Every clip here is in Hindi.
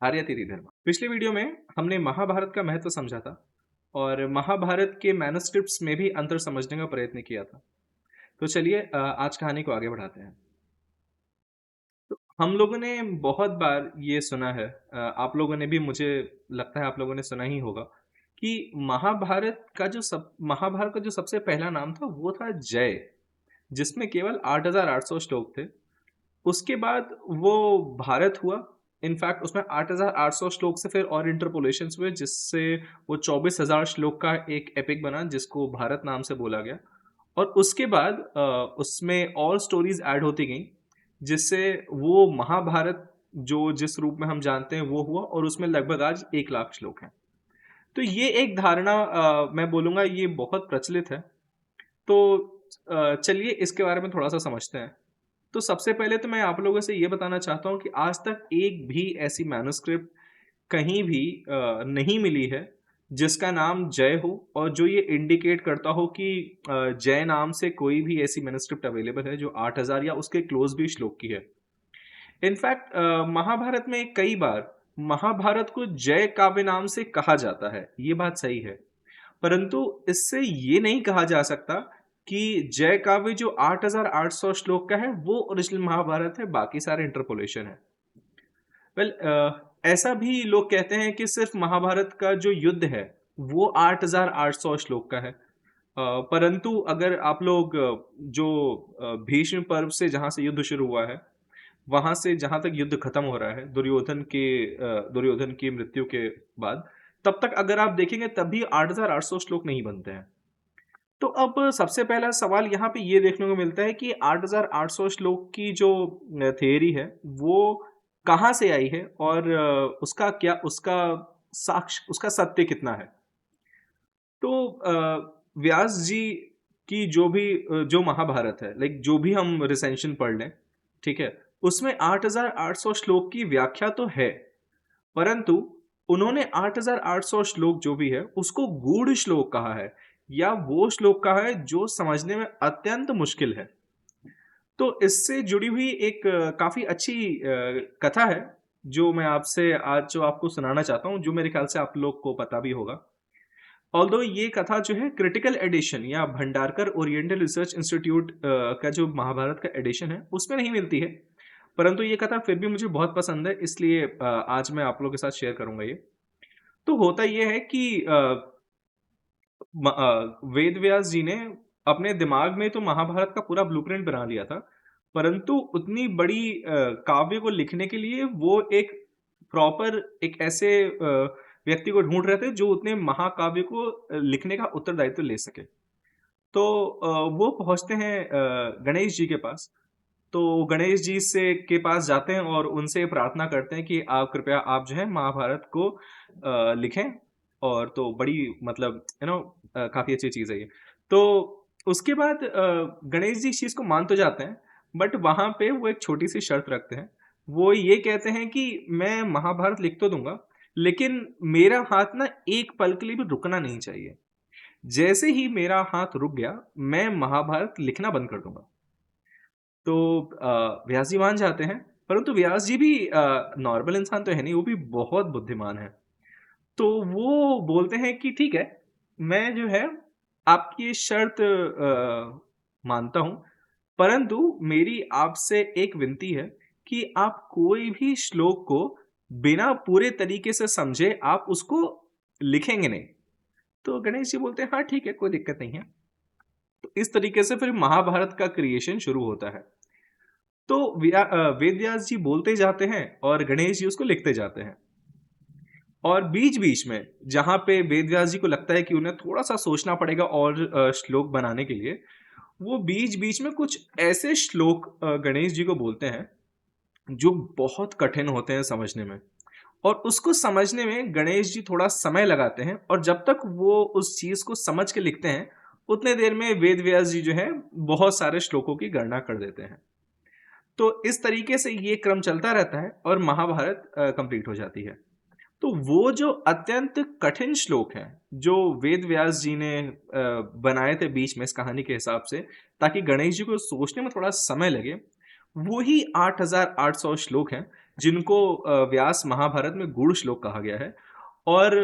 आर्यतिथि धर्म। पिछले वीडियो में हमने महाभारत का महत्व समझा था और महाभारत के मैन्युस्क्रिप्ट्स में भी अंतर समझने का प्रयत्न किया था। तो चलिए आज कहानी को आगे बढ़ाते हैं। तो हम लोगों ने बहुत बार ये सुना है, आप लोगों ने भी, मुझे लगता है आप लोगों ने सुना ही होगा कि महाभारत का जो सबसे पहला नाम था वो था जय, जिसमें केवल 8,800 श्लोक थे। उसके बाद वो भारत हुआ। इनफैक्ट उसमें 8,800 श्लोक से फिर और इंटरपोलेशंस हुए, जिससे वो 24,000 श्लोक का एक एपिक बना जिसको भारत नाम से बोला गया। और उसके बाद उसमें और स्टोरीज ऐड होती गई, जिससे वो महाभारत जो जिस रूप में हम जानते हैं वो हुआ, और उसमें लगभग आज 1 लाख श्लोक हैं। तो ये एक धारणा, मैं बोलूँगा ये बहुत प्रचलित है। तो चलिए इसके बारे में थोड़ा सा समझते हैं। तो सबसे पहले तो मैं आप लोगों से ये बताना चाहता हूँ कि आज तक एक भी ऐसी मैन्युस्क्रिप्ट कहीं भी नहीं मिली है जिसका नाम जय हो, और जो ये इंडिकेट करता हो कि जय नाम से कोई भी ऐसी मैन्युस्क्रिप्ट अवेलेबल है जो 8,000 या उसके क्लोज भी श्लोक की है। इनफैक्ट महाभारत में कई बार महाभारत को जय काव्य नाम से कहा जाता है, ये बात सही है। परंतु इससे ये नहीं कहा जा सकता कि जय काव्य जो 8,800 श्लोक का है वो ओरिजिनल महाभारत है, बाकी सारे इंटरपोलेशन है। वेल, ऐसा भी लोग कहते हैं कि सिर्फ महाभारत का जो युद्ध है वो 8,800 श्लोक का है। परंतु अगर आप लोग जो भीष्म पर्व से जहां से युद्ध शुरू हुआ है वहां से जहां तक युद्ध खत्म हो रहा है दुर्योधन की मृत्यु के बाद, तब तक अगर आप देखेंगे तब भी 8,800 श्लोक नहीं बनते हैं। तो अब सबसे पहला सवाल यहाँ पे ये देखने को मिलता है कि 8,800 श्लोक की जो थियरी है वो कहाँ से आई है, और उसका सत्य कितना है। तो व्यास जी की जो महाभारत है, लाइक जो भी हम रिसेंशन पढ़ लें, ठीक है, उसमें 8,800 श्लोक की व्याख्या तो है, परंतु उन्होंने 8,800 श्लोक जो भी है उसको गूढ़ श्लोक कहा है, या वो श्लोक कहा है जो समझने में अत्यंत मुश्किल है। तो इससे जुड़ी हुई एक काफी अच्छी कथा है जो मैं आपसे आज जो आपको सुनाना चाहता हूँ, जो मेरे ख्याल से आप लोग को पता भी होगा। ऑल्दो ये कथा जो है क्रिटिकल एडिशन या भंडारकर ओरिएंटल रिसर्च इंस्टीट्यूट का जो महाभारत का एडिशन है उसमें नहीं मिलती है, परंतु ये कथा फिर भी मुझे बहुत पसंद है, इसलिए आज मैं आप लोगों के साथ शेयर करूंगा ये। तो होता ये है कि वेद व्यास जी ने अपने दिमाग में तो महाभारत का पूरा ब्लूप्रिंट बना लिया था, परंतु उतनी बड़ी काव्य को लिखने के लिए वो एक ऐसे व्यक्ति को ढूंढ रहे थे जो उतने महाकाव्य को लिखने का उत्तरदायित्व ले सके। तो वो पहुंचते हैं गणेश जी के पास। तो गणेश जी से के पास जाते हैं और उनसे प्रार्थना करते हैं कि आप कृपया आप जो है महाभारत को लिखें। और तो बड़ी मतलब काफी अच्छी चीज है ये। तो उसके बाद गणेश जी इस चीज को मान तो जाते हैं, बट वहां पे वो एक छोटी सी शर्त रखते हैं। वो ये कहते हैं कि मैं महाभारत लिख तो दूंगा, लेकिन मेरा हाथ ना एक पल के लिए भी रुकना नहीं चाहिए। जैसे ही मेरा हाथ रुक गया मैं महाभारत लिखना बंद कर दूंगा। तो व्यास जी मान जाते हैं, परंतु व्यास जी भी नॉर्मल इंसान तो है नहीं, वो भी बहुत बुद्धिमान है। तो वो बोलते हैं कि ठीक है, मैं जो है आपकी ये शर्त मानता हूं, परंतु मेरी आपसे एक विनती है कि आप कोई भी श्लोक को बिना पूरे तरीके से समझे आप उसको लिखेंगे नहीं। तो गणेश जी बोलते हैं हाँ ठीक है, कोई दिक्कत नहीं है। तो इस तरीके से फिर महाभारत का क्रिएशन शुरू होता है। तो वेद व्यास जी बोलते जाते हैं और गणेश जी उसको लिखते जाते हैं। और बीच बीच में जहां पे वेद व्यास जी को लगता है कि उन्हें थोड़ा सा सोचना पड़ेगा और श्लोक बनाने के लिए, वो बीच बीच में कुछ ऐसे श्लोक गणेश जी को बोलते हैं जो बहुत कठिन होते हैं समझने में। और उसको समझने में गणेश जी थोड़ा समय लगाते हैं, और जब तक वो उस चीज को समझ के लिखते हैं उतने देर में वेद व्यास जी जो है बहुत सारे श्लोकों की गणना कर देते हैं। तो इस तरीके से ये क्रम चलता रहता है और महाभारत कंप्लीट हो जाती है। तो वो जो अत्यंत कठिन श्लोक हैं जो वेद व्यास जी ने बनाए थे बीच में इस कहानी के हिसाब से, ताकि गणेश जी को सोचने में थोड़ा समय लगे, वो ही 8,800 श्लोक हैं जिनको व्यास महाभारत में गूढ़ श्लोक कहा गया है। और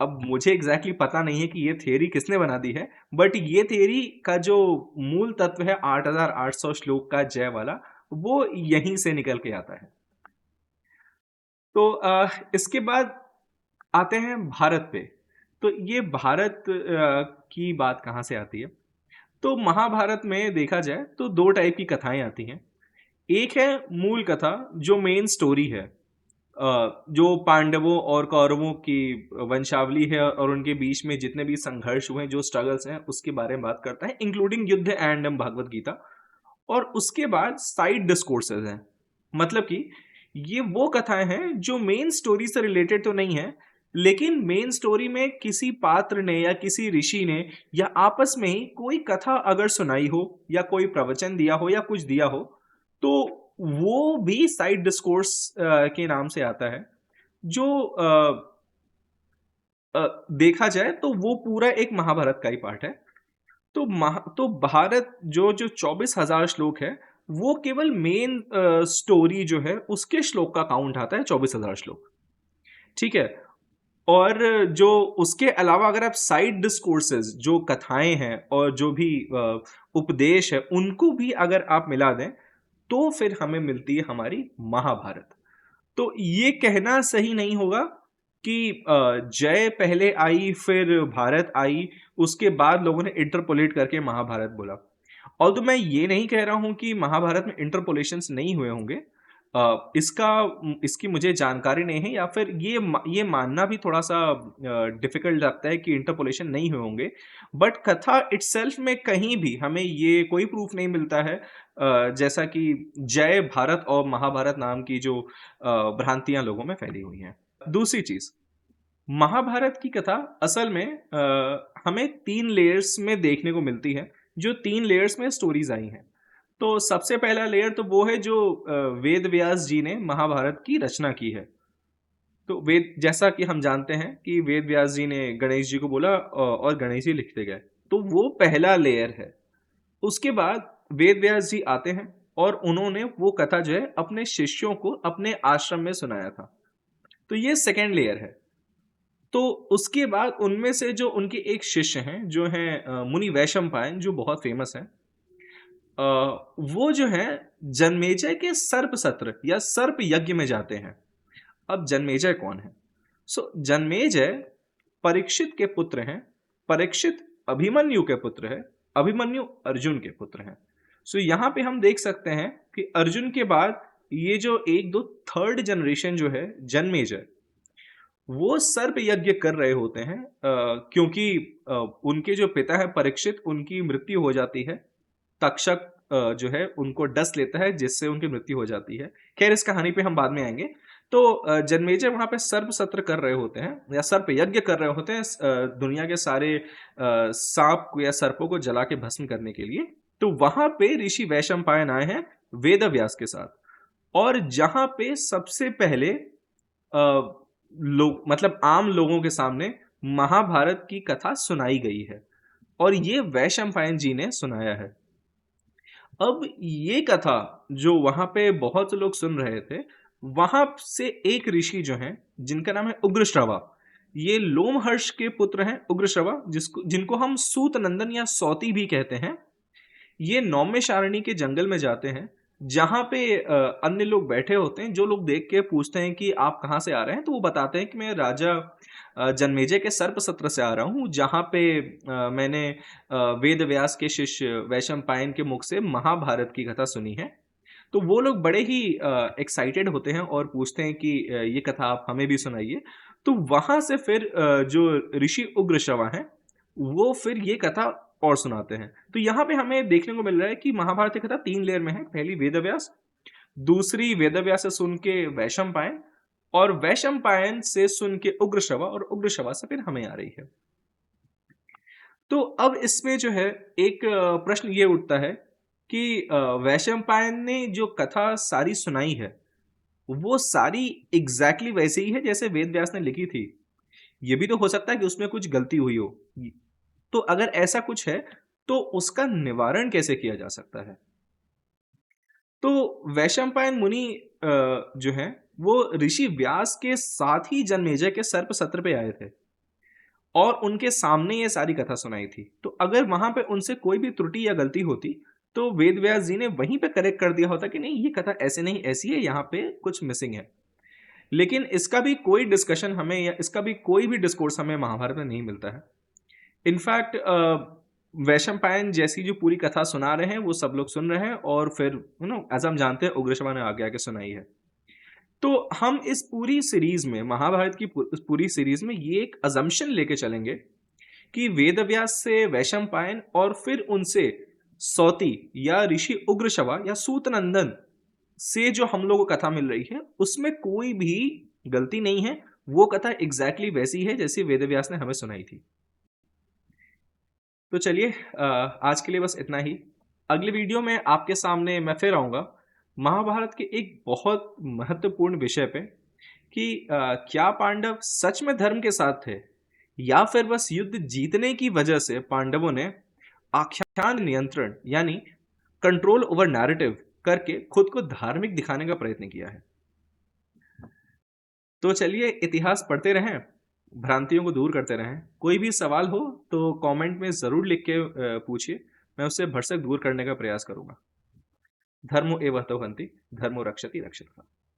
अब मुझे एग्जैक्टली पता नहीं है कि ये थियरी किसने बना दी है, बट ये थियरी का जो मूल तत्व है 8800 श्लोक का जय वाला, वो यहीं से निकल के आता है। तो इसके बाद आते हैं भारत पे। तो ये भारत की बात कहाँ से आती है? तो महाभारत में देखा जाए तो दो टाइप की कथाएं आती हैं। एक है मूल कथा, जो मेन स्टोरी है, जो पांडवों और कौरवों की वंशावली है और उनके बीच में जितने भी संघर्ष हुए, जो स्ट्रगल्स हैं, उसके बारे में बात करता है, इंक्लूडिंग युद्ध एंड भगवत गीता। और उसके बाद साइड डिस्कोर्सेज हैं, मतलब कि ये वो कथाएं हैं जो मेन स्टोरी से रिलेटेड तो नहीं है, लेकिन मेन स्टोरी में किसी पात्र ने या किसी ऋषि ने या आपस में ही कोई कथा अगर सुनाई हो या कोई प्रवचन दिया हो या कुछ दिया हो, तो वो भी साइड डिस्कोर्स के नाम से आता है। जो देखा जाए तो वो पूरा एक महाभारत का ही पार्ट है। तो भारत जो जो 24,000 श्लोक है, वो केवल मेन स्टोरी जो है उसके श्लोक का काउंट आता है 24,000 श्लोक। ठीक है। और जो उसके अलावा अगर आप साइड डिस्कोर्सेज, जो कथाएं हैं और जो भी उपदेश है, उनको भी अगर आप मिला दें, तो फिर हमें मिलती है हमारी महाभारत। तो ये कहना सही नहीं होगा कि जय पहले आई फिर भारत आई, उसके बाद लोगों ने इंटरपोलेट करके महाभारत बोला। और तो मैं ये नहीं कह रहा हूं कि महाभारत में इंटरपोलेशंस नहीं हुए होंगे, इसकी मुझे जानकारी नहीं है, या फिर ये मानना भी थोड़ा सा डिफिकल्ट लगता है कि इंटरपोलेशन नहीं हुए होंगे। बट कथा इटसेल्फ में कहीं भी हमें ये कोई प्रूफ नहीं मिलता है, जैसा कि जय भारत और महाभारत नाम की जो भ्रांतियां लोगों में फैली हुई हैं। दूसरी चीज, महाभारत की कथा असल में हमें 3 लेयर्स में देखने को मिलती है, जो 3 लेयर्स में स्टोरीज आई हैं। तो सबसे पहला लेयर तो वो है जो वेद व्यास जी ने महाभारत की रचना की है। तो वेद, जैसा कि हम जानते हैं कि वेद व्यास जी ने गणेश जी को बोला और गणेश जी लिखते गए, तो वो पहला लेयर है। उसके बाद वेद व्यास जी आते हैं और उन्होंने वो कथा जो है अपने शिष्यों को अपने आश्रम में सुनाया था। तो ये सेकेंड लेयर है। तो उसके बाद उनमें से जो उनके एक शिष्य हैं, जो हैं मुनि वैशंपायन, जो बहुत फेमस हैं, वो जो है जन्मेजय के सर्प सत्र या सर्प यज्ञ में जाते हैं। अब जन्मेजय कौन है? जन्मेजय परीक्षित के पुत्र हैं। परीक्षित अभिमन्यु के पुत्र है। अभिमन्यु अर्जुन के पुत्र हैं। यहां पे हम देख सकते हैं कि अर्जुन के बाद ये जो एक दो थर्ड जनरेशन जो है जन्मेजय, वो सर्प यज्ञ कर रहे होते हैं, क्योंकि उनके जो पिता है परीक्षित, उनकी मृत्यु हो जाती है। तक्षक जो है उनको डस लेता है, जिससे उनकी मृत्यु हो जाती है। खैर, इस कहानी पे हम बाद में आएंगे। तो जन्मेजय वहां पे सर्प सत्र कर रहे होते हैं या सर्प यज्ञ कर रहे होते हैं, दुनिया के सारे सांप या सर्पों को जला के भस्म करने के लिए। तो वहां पे ऋषि वैशंपायन आए हैं वेद व्यास के साथ, और जहां पे सबसे पहले लोग, मतलब आम लोगों के सामने महाभारत की कथा सुनाई गई है, और ये वैशंपायन जी ने सुनाया है। अब ये कथा जो वहां पे बहुत से लोग सुन रहे थे, वहां से एक ऋषि जो हैं, जिनका नाम है उग्रश्रवा, ये लोमहर्ष के पुत्र हैं उग्रश्रवा, जिनको हम सूत नंदन या सौती भी कहते हैं। ये नौमिषारण्य के जंगल में जाते हैं, जहां पे अन्य लोग बैठे होते हैं। जो लोग देख के पूछते हैं कि आप कहाँ से आ रहे हैं, तो वो बताते हैं कि मैं राजा जन्मेजय के सर्प सत्र से आ रहा हूँ, जहां पे मैंने वेद व्यास के शिष्य वैशंपायन के मुख से महाभारत की कथा सुनी है। तो वो लोग बड़े ही एक्साइटेड होते हैं और पूछते हैं कि ये कथा आप हमें भी सुनाइए। तो वहां से फिर जो ऋषि उग्रश्रवा हैं, वो फिर ये कथा और सुनाते हैं। तो यहाँ पे हमें देखने को मिल रहा है कि महाभारत की कथा 3 लेयर में है। पहली वेदव्यास, दूसरी वेदव्यास से सुन के वैशंपायन, और वैशंपायन से सुन के उग्रश्रवा, और उग्रश्रवा से फिर हमें आ रही है। तो अब इसमें जो है एक प्रश्न ये उठता है कि वैशंपायन ने जो कथा सारी सुनाई है, वो सारी एग्जैक्टली वैसे ही है जैसे वेद व्यास ने लिखी थी? ये भी तो हो सकता है कि उसमें कुछ गलती हुई हो। तो अगर ऐसा कुछ है, तो उसका निवारण कैसे किया जा सकता है? तो वैशंपायन मुनि जो हैं वो ऋषि व्यास के साथ ही जन्मेजय के सर्प सत्र पे आए थे और उनके सामने ये सारी कथा सुनाई थी। तो अगर वहां पे उनसे कोई भी त्रुटि या गलती होती तो वेद व्यास जी ने वहीं पे करेक्ट कर दिया होता कि नहीं, ये कथा ऐसे नहीं ऐसी है, यहाँ पे कुछ मिसिंग है। लेकिन इसका भी कोई डिस्कशन हमें या इसका भी कोई भी डिस्कोर्स हमें महाभारत में नहीं मिलता है। इनफैक्ट वैशंपायन जैसी जो पूरी कथा सुना रहे हैं वो सब लोग सुन रहे हैं और फिर एज हम जानते हैं उग्रश्रवा ने आगे आके सुनाई है। तो हम इस पूरी सीरीज में, महाभारत की इस पूरी सीरीज में ये एक अजम्पशन लेके चलेंगे कि वेदव्यास से वैशंपायन और फिर उनसे सौती या ऋषि उग्रश्रवा या सूतनंदन से जो हम लोगों को कथा मिल रही है उसमें कोई भी गलती नहीं है। वो कथा एग्जैक्टली वैसी है जैसी वेदव्यास ने हमें सुनाई थी। तो चलिए आज के लिए बस इतना ही। अगले वीडियो में आपके सामने मैं फिर आऊँगा महाभारत के एक बहुत महत्वपूर्ण विषय पे कि क्या पांडव सच में धर्म के साथ थे या फिर बस युद्ध जीतने की वजह से पांडवों ने आख्यान नियंत्रण यानी कंट्रोल ओवर नैरेटिव करके खुद को धार्मिक दिखाने का प्रयत्न किया है। तो चलिए इतिहास पढ़ते रहें, भ्रांतियों को दूर करते रहें। कोई भी सवाल हो तो कमेंट में ज़रूर लिख के पूछिए, मैं उससे भरसक दूर करने का प्रयास करूंगा। धर्मो एव तो हन्ति, धर्मो रक्षति रक्षितः।